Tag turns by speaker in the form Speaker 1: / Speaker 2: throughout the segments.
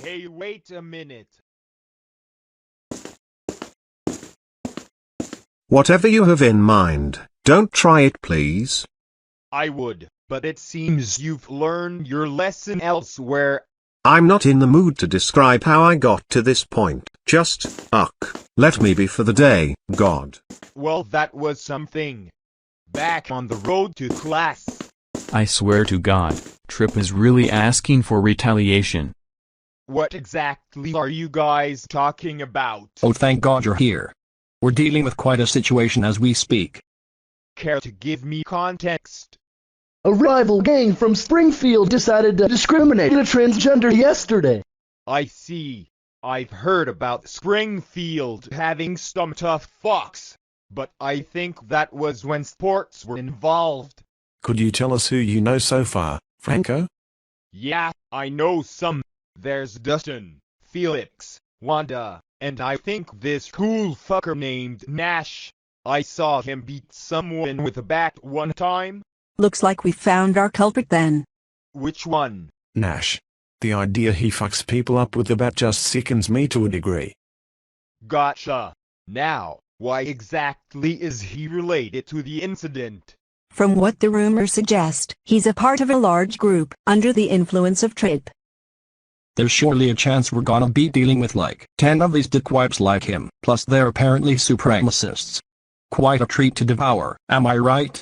Speaker 1: Hey, wait a minute.
Speaker 2: Whatever you have in mind, don't try it please.
Speaker 1: I would, but it seems you've learned your lesson elsewhere.
Speaker 2: I'm not in the mood to describe how I got to this point. Just, let me be for the day, God.
Speaker 1: Well, that was something. Back on the road to class.
Speaker 3: I swear to God, Tripp is really asking for retaliation.
Speaker 1: What exactly are you guys talking about?
Speaker 4: Oh, thank God you're here. We're dealing with quite a situation as we speak.
Speaker 1: Care to give me context?
Speaker 5: A rival gang from Springfield decided to discriminate against a transgender yesterday.
Speaker 1: I see. I've heard about Springfield having some tough fucks, but I think that was when sports were involved.
Speaker 6: Could you tell us who you know so far, Franco?
Speaker 1: Yeah, I know some. There's Dustin, Felix, Wanda, and I think this cool fucker named Nash. I saw him beat someone with a bat one time.
Speaker 7: Looks like we found our culprit then.
Speaker 1: Which one?
Speaker 6: Nash. The idea he fucks people up with the bat just sickens me to a degree.
Speaker 1: Gotcha. Now, why exactly is he related to the incident?
Speaker 7: From what the rumors suggest, he's a part of a large group, under the influence of Tripp.
Speaker 4: There's surely a chance we're gonna be dealing with like 10 of these dickwipes like him, plus they're apparently supremacists. Quite a treat to devour, am I right?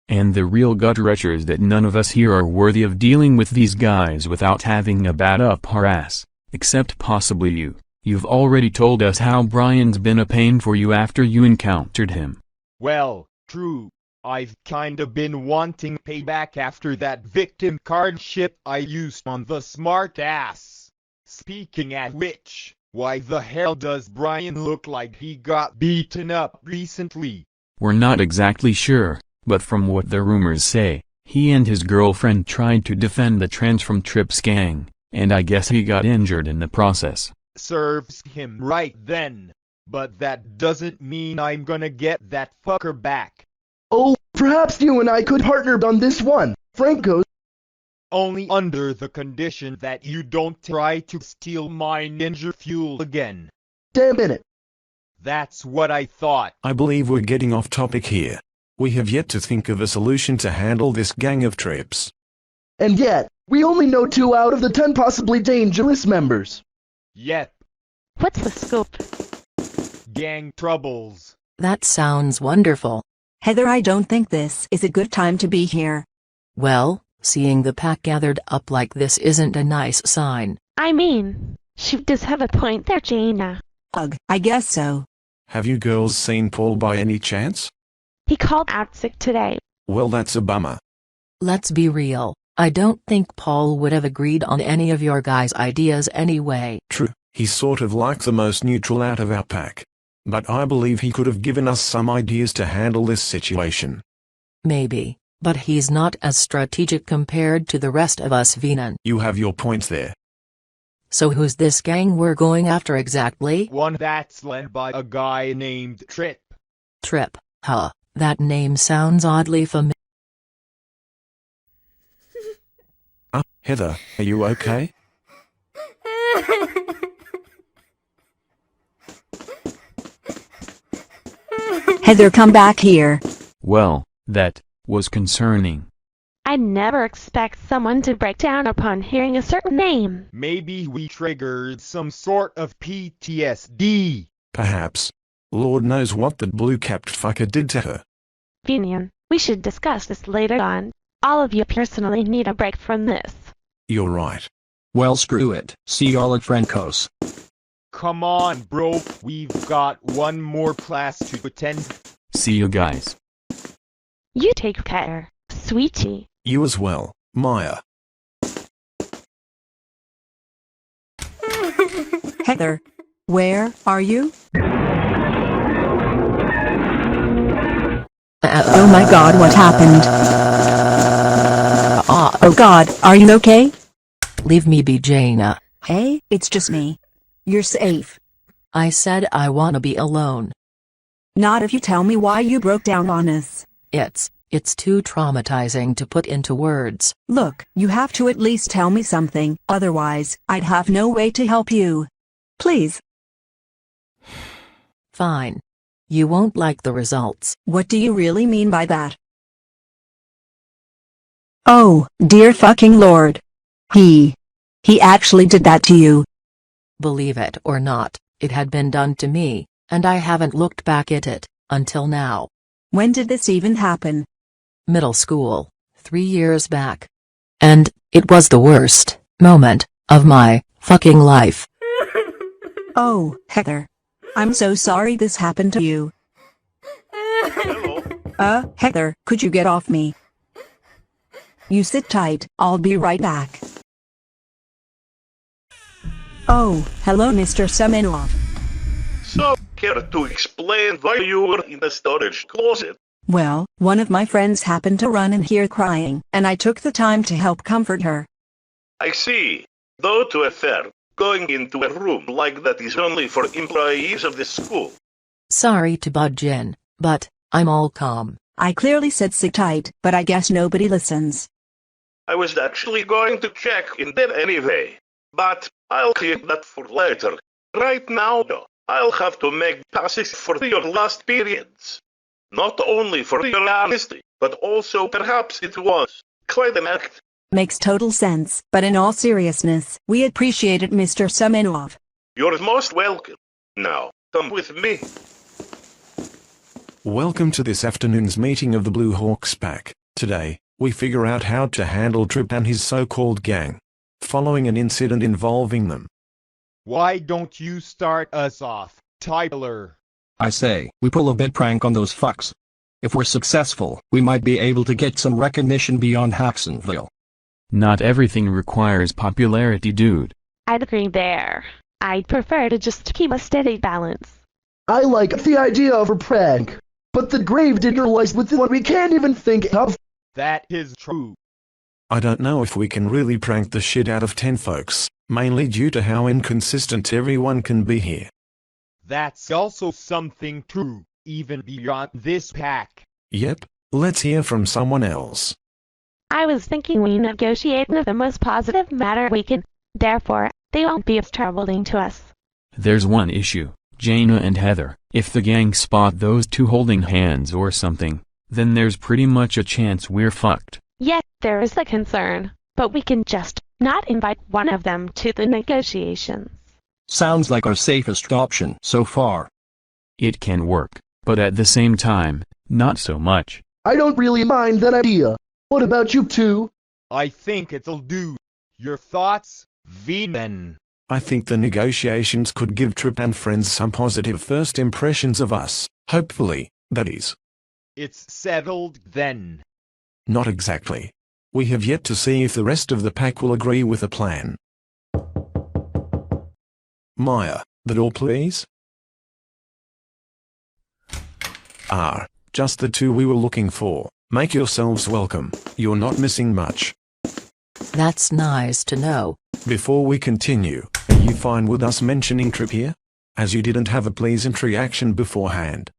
Speaker 3: And the real gut-wrencher is that none of us here are worthy of dealing with these guys without having a bat up our ass, except possibly you. You've already told us how Brian's been a pain for you after you encountered him.
Speaker 1: Well, true. I've kinda been wanting payback after that victim card shit I used on the smart ass. Speaking at which, why the hell does Brian look like he got beaten up recently?
Speaker 3: We're not exactly sure, but from what the rumors say, he and his girlfriend tried to defend the trans from Tripp's gang, and I guess he got injured in the process.
Speaker 1: Serves him right then. But that doesn't mean I'm gonna get that fucker back.
Speaker 5: Oh, perhaps you and I could partner on this one, Franco.
Speaker 1: Only under the condition that you don't try to steal my ninja fuel again.
Speaker 5: Damn it.
Speaker 1: That's what I thought.
Speaker 6: I believe we're getting off topic here. We have yet to think of a solution to handle this gang of Tripps.
Speaker 5: And yet, we only know 2 out of the 10 possibly dangerous members.
Speaker 1: Yep.
Speaker 8: What's the scope?
Speaker 1: Gang troubles.
Speaker 9: That sounds wonderful.
Speaker 7: Heather, I don't think this is a good time to be here.
Speaker 9: Well, seeing the pack gathered up like this isn't a nice sign.
Speaker 8: I mean, she does have a point there, Jaina.
Speaker 7: Ugh, I guess so.
Speaker 6: Have you girls seen Paul by any chance?
Speaker 8: He called out sick today.
Speaker 6: Well, that's a bummer.
Speaker 9: Let's be real. I don't think Paul would have agreed on any of your guys' ideas anyway.
Speaker 6: True, he's sort of like the most neutral out of our pack. But I believe he could have given us some ideas to handle this situation.
Speaker 9: Maybe, but he's not as strategic compared to the rest of us, Venan.
Speaker 6: You have your points there.
Speaker 9: So who's this gang we're going after exactly?
Speaker 1: One that's led by a guy named Tripp.
Speaker 9: Tripp, huh? That name sounds oddly familiar.
Speaker 6: Heather, are you okay?
Speaker 7: Heather, come back here.
Speaker 3: Well, that was concerning.
Speaker 8: I'd never expect someone to break down upon hearing a certain name.
Speaker 1: Maybe we triggered some sort of PTSD.
Speaker 6: Perhaps. Lord knows what that blue-capped fucker did to her.
Speaker 8: Venan, we should discuss this later on. All of you personally need a break from this.
Speaker 6: You're right.
Speaker 4: Well, screw it. See y'all at Franco's.
Speaker 1: Come on, bro. We've got one more class to attend.
Speaker 3: See you guys.
Speaker 8: You take care, sweetie.
Speaker 6: You as well, Maya.
Speaker 7: Heather, where are you? Oh my God, what happened? Oh God, are you okay?
Speaker 9: Leave me be, Jaina.
Speaker 7: Hey, it's just me. You're safe.
Speaker 9: I said I wanna be alone.
Speaker 7: Not if you tell me why you broke down on us.
Speaker 9: It's too traumatizing to put into words.
Speaker 7: Look, you have to at least tell me something, otherwise, I'd have no way to help you. Please.
Speaker 9: Fine. You won't like the results.
Speaker 7: What do you really mean by that? Oh, dear fucking Lord. He actually did that to you.
Speaker 9: Believe it or not, it had been done to me, and I haven't looked back at it, until now.
Speaker 7: When did this even happen?
Speaker 9: Middle school, 3 years back. And, it was the worst moment of my fucking life.
Speaker 7: Oh, Heather. I'm so sorry this happened to you.
Speaker 1: Hello.
Speaker 7: Heather, could you get off me? You sit tight, I'll be right back. Oh, hello Mr. Semenov.
Speaker 10: So, care to explain why you were in the storage closet?
Speaker 7: Well, one of my friends happened to run in here crying, and I took the time to help comfort her.
Speaker 10: I see. Though to be fair, going into a room like that is only for employees of the school.
Speaker 9: Sorry to budge in, but I'm all calm.
Speaker 7: I clearly said sit tight, but I guess nobody listens.
Speaker 10: I was actually going to check in there anyway, but I'll keep that for later. Right now, though, I'll have to make passes for your last periods. Not only for your honesty, but also perhaps it was quite an act.
Speaker 7: Makes total sense, but in all seriousness, we appreciate it, Mr. Semenov.
Speaker 10: You're most welcome. Now, come with me.
Speaker 6: Welcome to this afternoon's meeting of the Bluehawks pack. Today, we figure out how to handle Tripp and his so-called gang, following an incident involving them.
Speaker 1: Why don't you start us off, Tyler?
Speaker 4: I say, we pull a bit prank on those fucks. If we're successful, we might be able to get some recognition beyond Jacksonville.
Speaker 3: Not everything requires popularity, dude.
Speaker 8: I'd agree there. I'd prefer to just keep a steady balance.
Speaker 5: I like the idea of a prank, but the gravedigger lies with what we can't even think of.
Speaker 1: That is true.
Speaker 6: I don't know if we can really prank the shit out of 10 folks, mainly due to how inconsistent everyone can be here.
Speaker 1: That's also something true, even beyond this pack.
Speaker 6: Yep, let's hear from someone else.
Speaker 8: I was thinking we negotiate the most positive matter we can, therefore, they won't be as troubling to us.
Speaker 3: There's one issue, Jaina and Heather. If the gang spot those two holding hands or something, then there's pretty much a chance we're fucked.
Speaker 8: Yes, there is a concern, but we can just not invite one of them to the negotiations.
Speaker 4: Sounds like our safest option so far.
Speaker 3: It can work, but at the same time, not so much.
Speaker 5: I don't really mind that idea. What about you two?
Speaker 1: I think it'll do. Your thoughts, Venan?
Speaker 6: I think the negotiations could give Tripp and friends some positive first impressions of us, hopefully, that is.
Speaker 1: It's settled then.
Speaker 6: Not exactly. We have yet to see if the rest of the pack will agree with the plan. Maya, the door please? Just the two we were looking for. Make yourselves welcome, you're not missing much.
Speaker 9: That's nice to know.
Speaker 6: Before we continue, are you fine with us mentioning Tripp here? As you didn't have a pleasant reaction beforehand.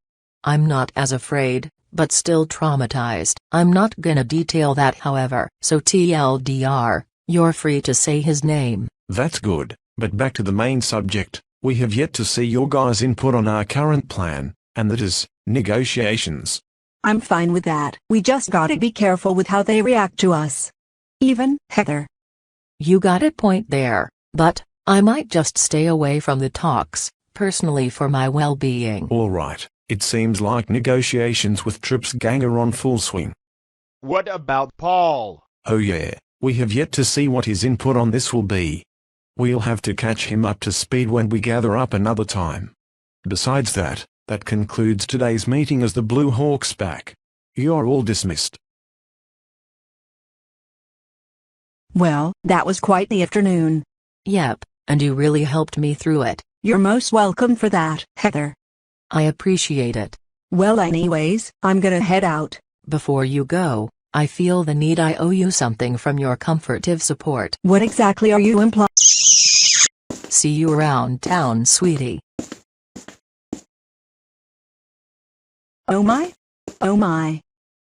Speaker 9: I'm not as afraid, but still traumatized. I'm not gonna detail that however, so TLDR, you're free to say his name.
Speaker 6: That's good, but back to the main subject, we have yet to see your guys' input on our current plan, and that is, negotiations.
Speaker 7: I'm fine with that. We just gotta be careful with how they react to us. Even Heather.
Speaker 9: You got a point there, but I might just stay away from the talks, personally for my well-being.
Speaker 6: Alright, it seems like negotiations with Tripp's gang are on full swing.
Speaker 1: What about Paul?
Speaker 6: Oh yeah, we have yet to see what his input on this will be. We'll have to catch him up to speed when we gather up another time. Besides that, that concludes today's meeting as the Bluehawks pack. You're all dismissed.
Speaker 7: Well, that was quite the afternoon.
Speaker 9: Yep, and you really helped me through it.
Speaker 7: You're most welcome for that, Heather.
Speaker 9: I appreciate it.
Speaker 7: Well anyways, I'm gonna head out.
Speaker 9: Before you go, I feel the need I owe you something from your comfortive support.
Speaker 7: What exactly are you implying?
Speaker 9: See you around town, sweetie.
Speaker 7: Oh my? Oh my.